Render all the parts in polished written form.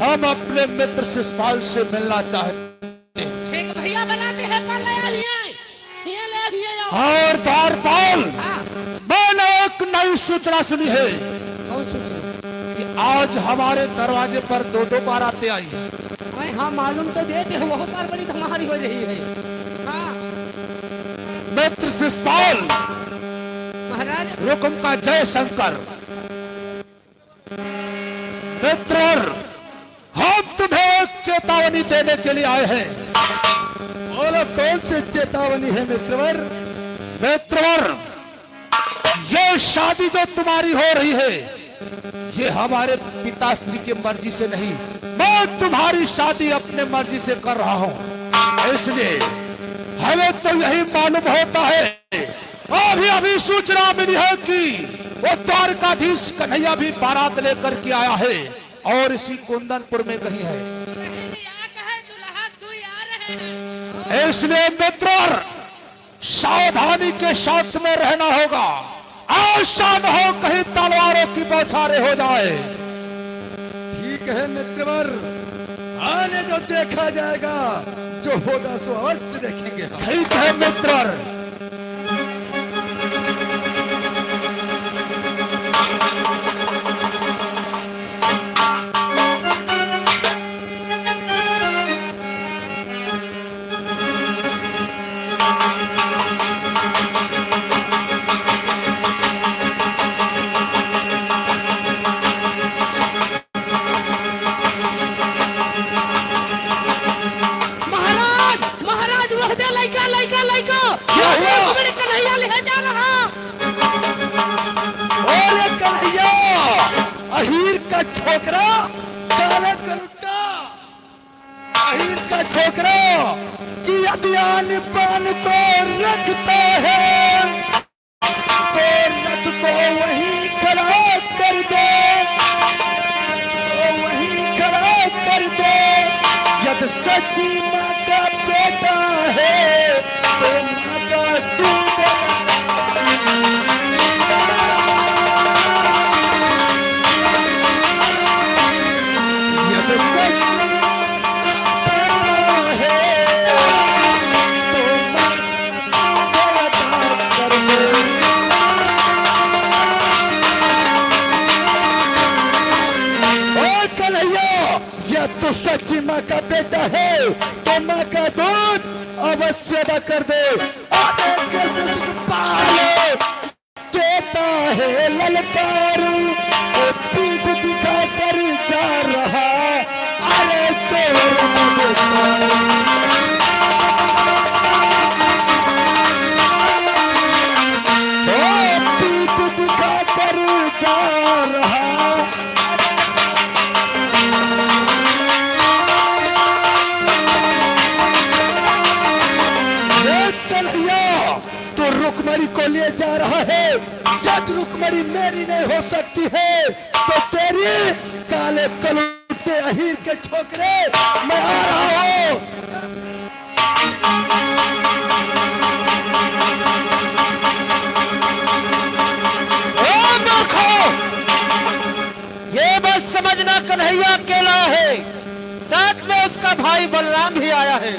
हम अपने मित्र शिषपाल से मिलना चाहते हैं। ठीक भैया बनाते हैं कल और द्वारपाल, मैंने एक नई सूचना सुनी है कि आज हमारे दरवाजे पर दो दो बारातें आई हैं। हाँ मालूम तो देते हैं, वहाँ पर बड़ी धमारी हो रही है। हाँ मित्र शिषपाल, महाराज रुकम का जय शंकर। मित्र, हम तुम्हें एक चेतावनी देने के लिए आए हैं। बोलो कौन सी चेतावनी है मित्रवर? मित्रवर, ये शादी जो तुम्हारी हो रही है, ये हमारे पिताश्री की मर्जी से नहीं, मैं तुम्हारी शादी अपने मर्जी से कर रहा हूं। इसलिए हमें तो यही मालूम होता है, अभी अभी सूचना मिली है कि वो द्वारकाधीश कन्हैया भी बारात लेकर के आया है और इसी कुंदनपुर में कहीं है। इसलिए मित्र, सावधानी के साथ में रहना होगा। ऐसा न हो कहीं तलवारों की बौछारें हो जाए। ठीक है मित्रवर, आने तो देखा जाएगा, जो होगा सो अवश्य देखेंगे। ठीक है मित्र। छोकरा काला कलुट्टा, अहीर का छोकरा कि अभियान पान को रखता है, तो रथ को वहीं खड़ा कर दे, तो वहीं खड़ा कर दे। जब सच्ची माँ का बेटा है तो माँ का दूध तो सच्ची माँ का बेटा है तो माँ का दूध अवश्य अदा कर दे। पाले देता है ललकार, पीठ दिखाकर जा रहा, अरे पीठ दिखाकर जा रहा। तो रुकमणी को ले जा रहा है, जब रुकमणी मेरी नहीं हो सकती है तो तेरी काले कलुट्टे अहीर के छोकरे मैं आ रहा हूं। ये बस समझना कन्हैया अकेला है, साथ में उसका भाई बलराम भी आया है।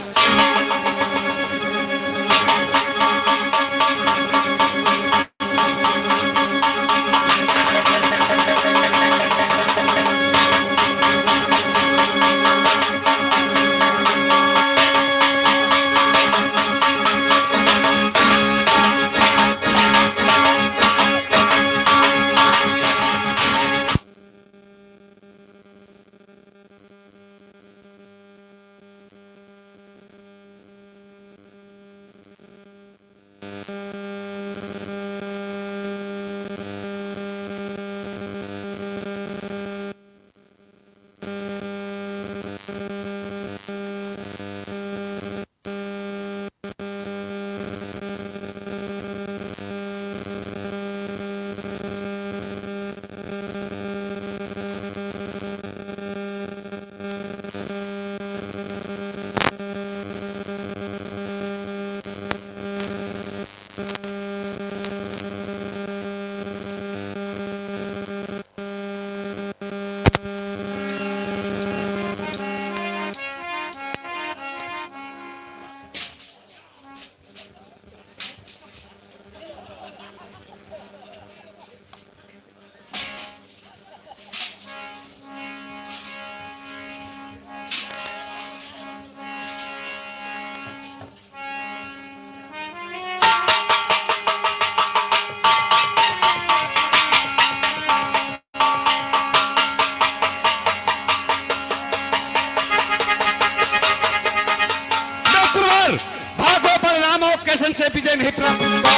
किशन से विजय नहीं प्राप्त हुआ।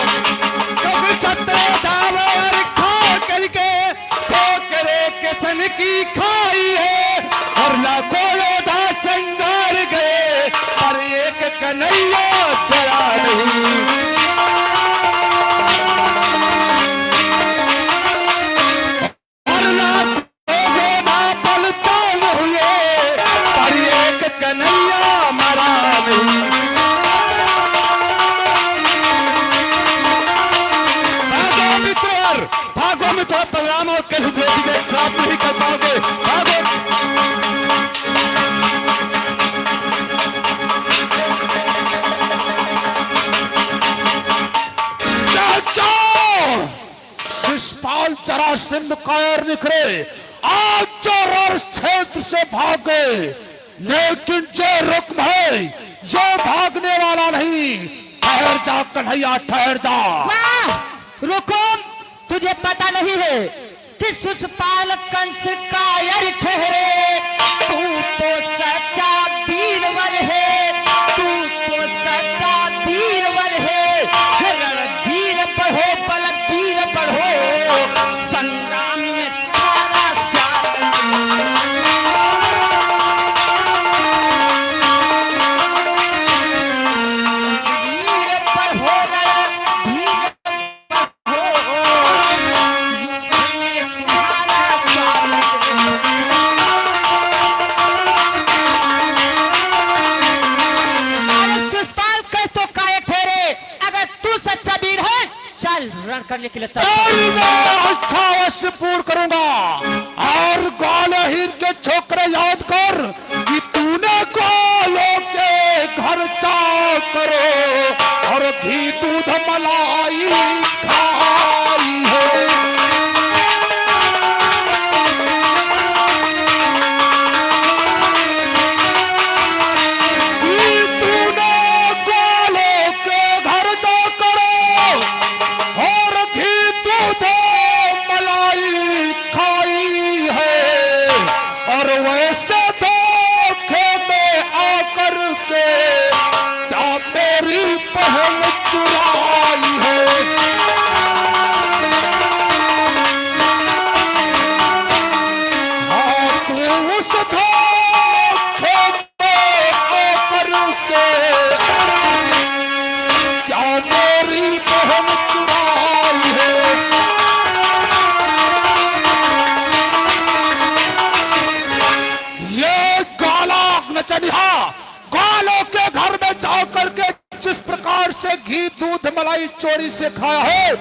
कब छत्र दावर खा करके ठोकरे किशन की खाई है, और लाखों योद्धा संगार गए पर एक कन्हैया दया नहीं। और लाखों योद्धा बलिदान हुए पर एक कन्हैया मरा नहीं। भागो मित्र, भागो मित्र, बलराम और कृष्ण विजय प्राप्त नहीं कर पाओगे। भागो। शिषपाल जरासंध कायर निकले, आज जो रण क्षेत्र से भाग गए, लेकिन जो रुक्म है ये भागने वाला नहीं। ठहर जा कन्हैया, ठहर जा। रुकुम, तुझे पता नहीं है कि शिषपाल कंस कायर ठहरे, तू तो सच्चा वीरवर है, तू तो सच्चा वीरवर है। रणवीर पढ़ो, बलवीर पढ़ो, संग्राम में सारा वीर पढ़ो, रणवीर रण करने के लिए अच्छा अवश्य पूर्ण करूंगा। और ग्वालियर के छोकरे याद कर कि तूने ग्वालों के घर जा करो और घी दूध मलाई खाई है। ग्वालों के घर में जाओ करके जिस प्रकार से घी दूध मलाई चोरी से खाया है,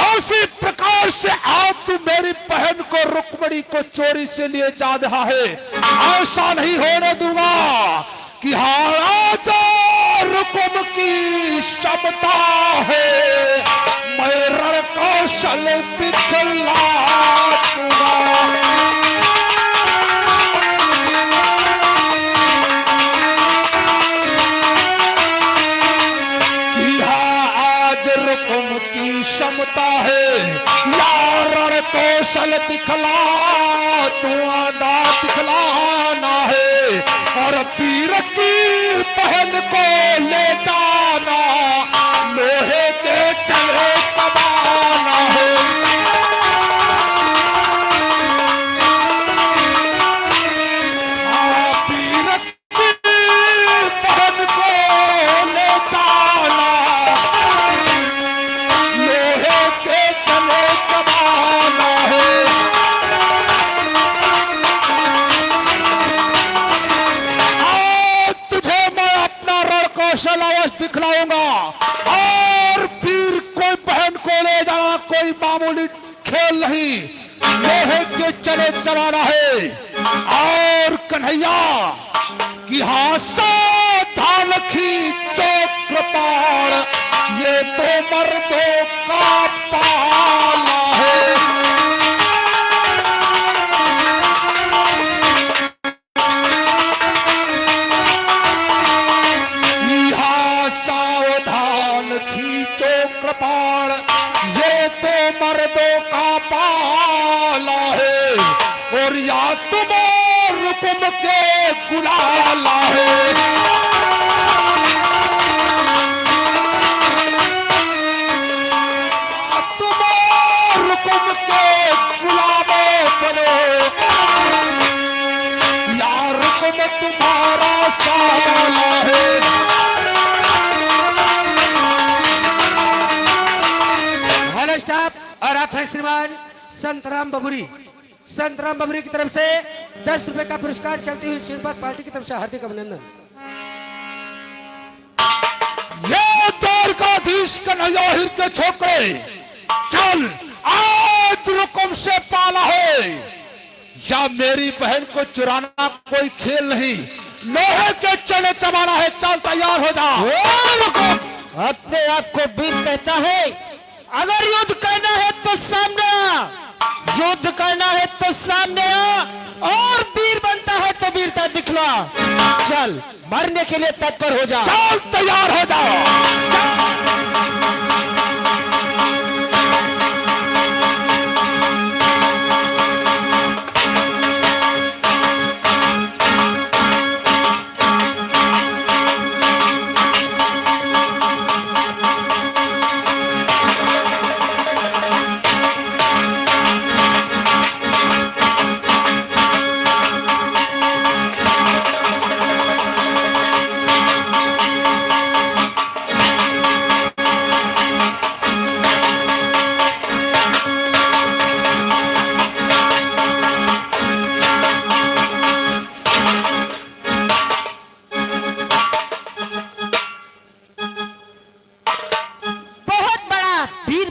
उसी प्रकार से आज तू मेरी बहन को रुक्मणी को चोरी से लिए जा रहा है। ऐसा नहीं होने दूंगा कि आज रुकुम की क्षमता है, मैं रण कौशल दिखला दूंगा। क्षमता है यार कौशल दिखला, तू आदा दिखलाना है, और पीर की बहन को ले जाना, लोहे के चले चबाना है। पीर की बहन को ले जाना, कौशल अवश्य दिखलाऊंगा। और फिर कोई बहन को ले जाना कोई मामूली खेल नहीं, लोहे के चले चलाना है। और कन्हैया की सावधान खींचो कृपाण, ये तो मर्दों का पाला है। सावधान खींचो कृपाण, ये तो मर्दों का पाला है, और या तुम रुकुम के गुलाला है। रुकम तुम्हारा साला है। हेलो स्टाफ, और आप हैं श्रीमान संतराम बबुरी। संतराम बबुरी की तरफ से 10 रुपए का पुरस्कार चलती हुई श्रीपाद पार्टी की तरफ से हार्दिक अभिनंदन। ये द्वारकाधीश कन्हैया हिर के छोकरे, चल आज रुकम से पाला है। या मेरी बहन को चुराना कोई खेल नहीं, लोहे के चने चबाना है। चल तैयार हो जा। अपने आप को वीर कहता है, अगर युद्ध करना है तो सामने आ, युद्ध करना है तो सामने आ, और वीर बनता है तो वीरता दिखला। चल मरने के लिए तत्पर हो जा। चल तैयार हो जाओ।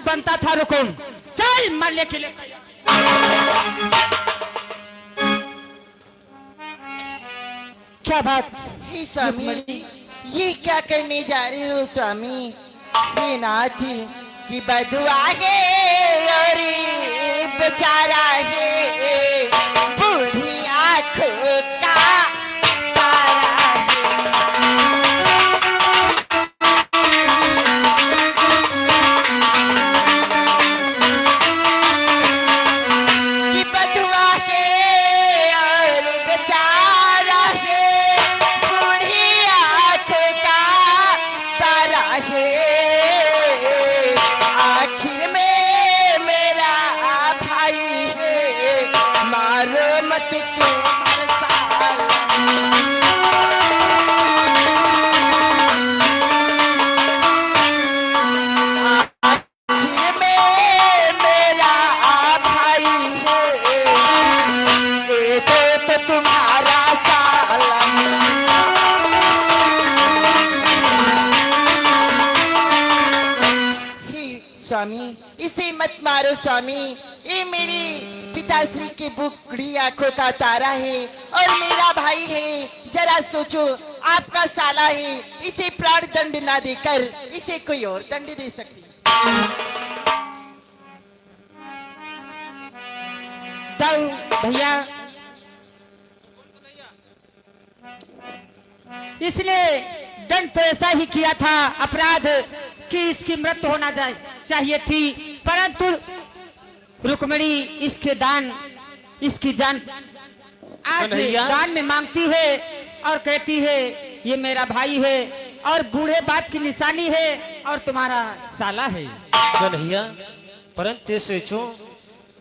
बनता था रुकुम, चल मरने के लिए। क्या बात हे स्वामी, ये क्या करने जा रहे हो स्वामी? ये ना थी कि बधुआ है और बेचारा है बूढ़ी आंखों का तारा है कि बधुआ है और बेचारा है बूढ़ी आंखों का तारा है। आखिर में मेरा भाई है, मारो मत तुम साला। आखिर में मेरा भाई है, ये तो तुम्हारा साला। स्वामी इसे मत मारो स्वामी, ये मेरे पिताश्री की बुकड़ी आंखों का तारा है और मेरा भाई है। जरा सोचो, आपका साला है, इसे प्राण दंड ना देकर इसे कोई और दंड दे सकती। दाऊ भैया, इसने दंड तो ऐसा ही किया था, अपराध कि इसकी मृत्यु होना चाहिए थी, परंतु रुक्मिणी इसकी जान आज दान में मांगती है और कहती है ये मेरा भाई है और बूढ़े बाप की निशानी है और तुम्हारा साला है। कन्हैया, परंतु सोचो,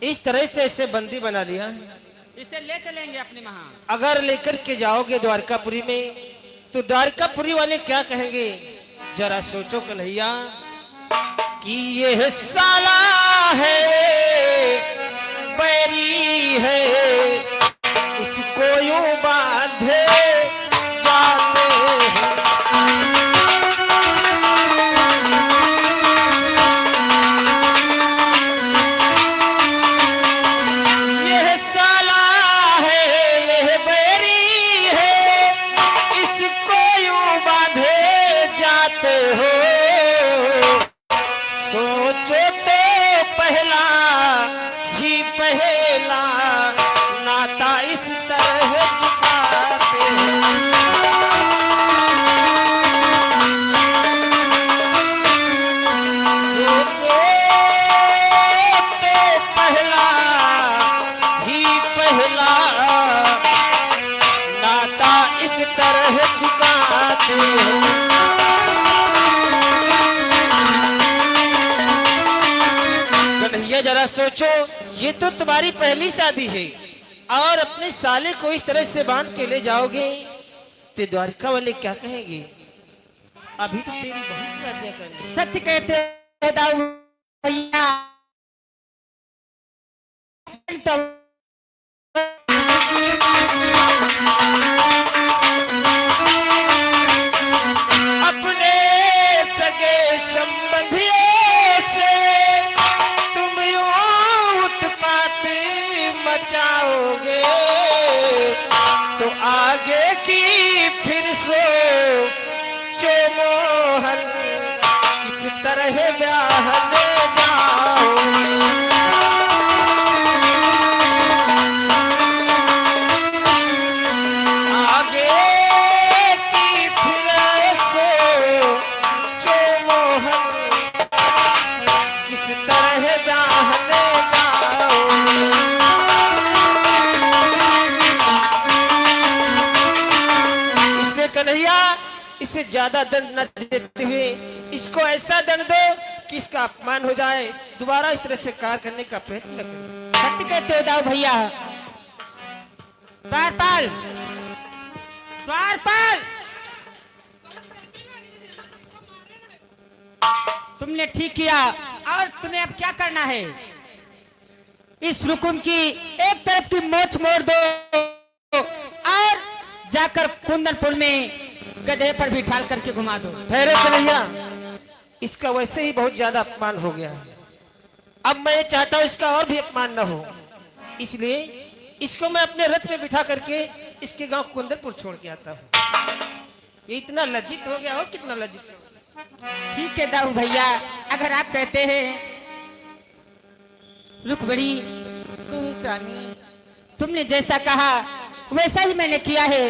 इस तरह से इसे बंदी बना लिया है, इसे ले चलेंगे अपने वहां। अगर लेकर के जाओगे द्वारकापुरी में तो द्वारकापुरी वाले क्या कहेंगे? जरा सोचो कन्हैया कि ये साला है, बैरी है, इसको यूं बांधे जाते हैं। ये साला है, ये बैरी है, इसको यूं बांधे जाते हो। सोचो तो पहला ही पहला नाता इस तरह जुटाते हैं। सोचो तो पहला ही पहला नाता इस तरह झुकाते हैं। कन्हैया, जरा सोचो, ये तो तुम्हारी पहली शादी है, और अपने साले को इस तरह से बांध के ले जाओगे तो द्वारका वाले क्या कहेंगे? अभी तो तेरी बहुत शादियां करनी। सत्य कहते हो दाऊ भैया। तो अपने सगे संबंधियों से तुम यूं उत्पात मचाओगे तो आगे की फिर सोचो मोहन किस तरह ब्याह ले जाओगे। आगे की फिर सोचो मोहन किस तरह ब्याह ले जाओगे। इसलिए कन्हैया इसे ज्यादा दंड न देते हुए इसको ऐसा दंड दो कि इसका अपमान हो जाए, दोबारा इस तरह से कार्य करने का प्रयत्न न करे। सत्य कहते हो दाऊ भैया। द्वारपाल, द्वारपाल, तुमने ठीक किया। और तुम्हें अब क्या करना है? इस रुकुम की एक तरफ की मोच मोड़ दो और जाकर कुंदनपुर में गधे पर बिठाल करके घुमा दो। ठहरे कन्हैया, इसका वैसे ही बहुत ज्यादा अपमान हो गया। अब मैं चाहता हूं इसका और भी अपमान न हो, इसलिए इसको मैं अपने रथ में बिठा करके इसके गांव कुंदनपुर छोड़ के आता हूं। ये इतना लज्जित हो गया, और कितना लज्जित हो गया। ठीक है दाऊ भैया, अगर आप कहते हैं। रुकमणी, स्वामी, तुमने जैसा कहा वैसा ही मैंने किया है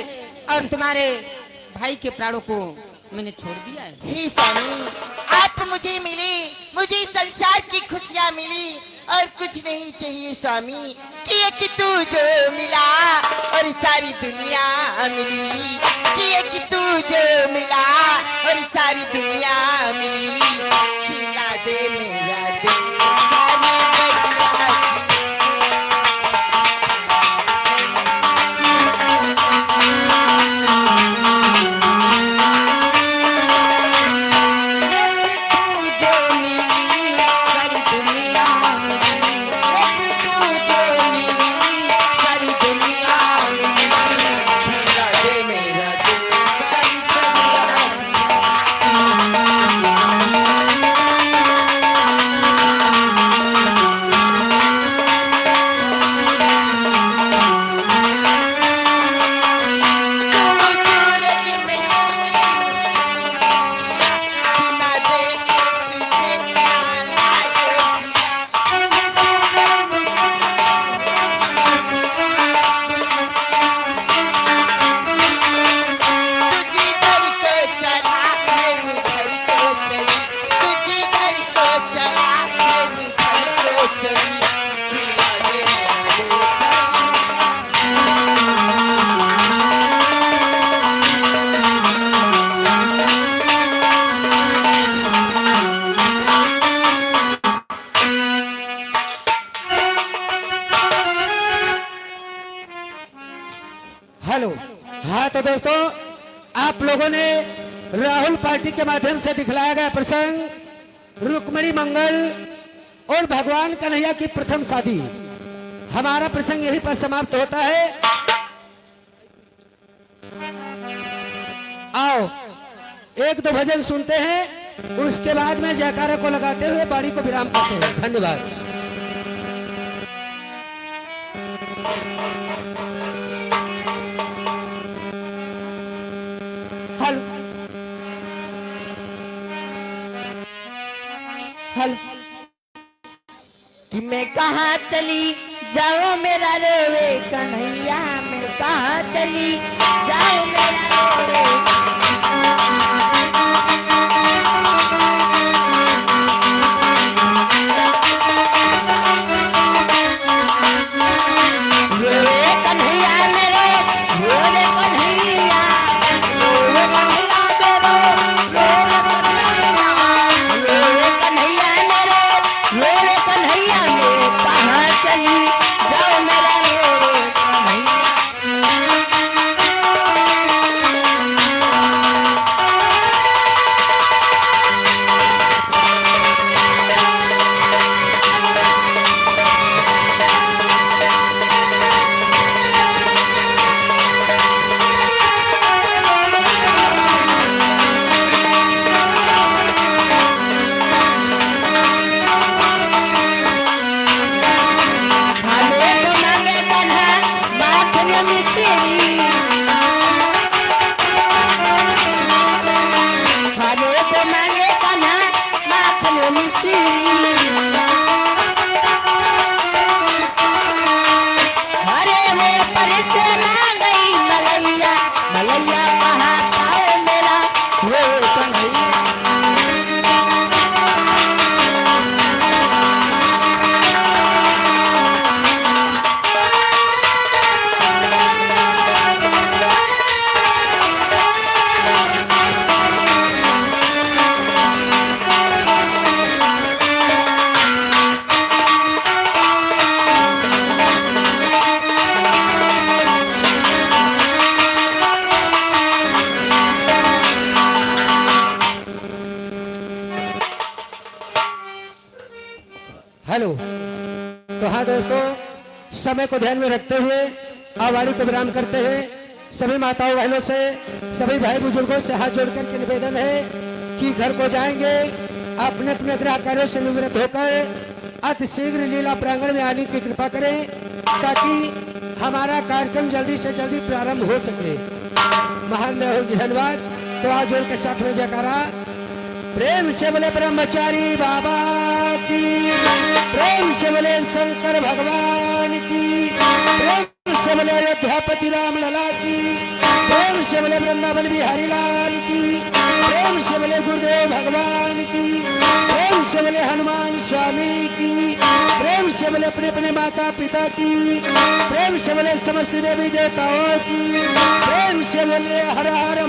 और तुम्हारे भाई के प्राणों को मैंने छोड़ दिया है। हे स्वामी, आप मुझे मिले, मुझे संसार की खुशियाँ मिली और कुछ नहीं चाहिए स्वामी। कि एक तू जो मिला और सारी दुनिया मिली, कि एक तू जो मिला और सारी दुनिया मिली। खिला दे मेरा दिल सारी दुनिया। हेलो। हाँ तो दोस्तों, आप लोगों ने राहुल पार्टी के माध्यम से दिखलाया गया प्रसंग रुक्मणी मंगल और भगवान कन्हैया की प्रथम शादी, हमारा प्रसंग यहीं पर समाप्त होता है। आओ एक दो भजन सुनते हैं, उसके बाद में जयकारा को लगाते हुए बाड़ी को विराम करते हैं। धन्यवाद। Hello hello. कि मैं कहाँ चली जाओ मेरा रोवे कन्हैया, मैं कहाँ चली जाओ मेरा रोवे। रोवे कन्हैया मेरे, रोवे कन्हैया, रोवे कन्हैया मेरे, रोवे कन्हैया मेरे, रोवे कन्हैया मेरे, कहाँ चली जाओ मेरा रोवे। हेलो। तो हाँ दोस्तों, समय को ध्यान में रखते हुए आवाड़ी को विराम करते हैं। सभी माताओं बहनों से, सभी भाई बुजुर्गों से हाथ जोड़कर के निवेदन है कि घर को जाएंगे अपने अपने गृह कार्यों से निवृत्त होकर अति शीघ्र लीला प्रांगण में आने की कृपा करें, ताकि हमारा कार्यक्रम जल्दी से जल्दी प्रारंभ हो सके। महान धन्यवाद। तो आज जोर के साथ में जयकारा। प्रेम से बोले ब्रह्मचारी बाबा की, प्रेम से बोले शंकर भगवान की, प्रेम से बोले अयोध्यापति राम लला की, प्रेम से बोले वृंदावन बिहारी लाल की, प्रेम से बोले गुरुदेव भगवान की, प्रेम से बोले हनुमान स्वामी की, प्रेम से बोले अपने अपने माता पिता की, प्रेम से बोले समस्त देवी देवताओं की, प्रेम से बोले हर हर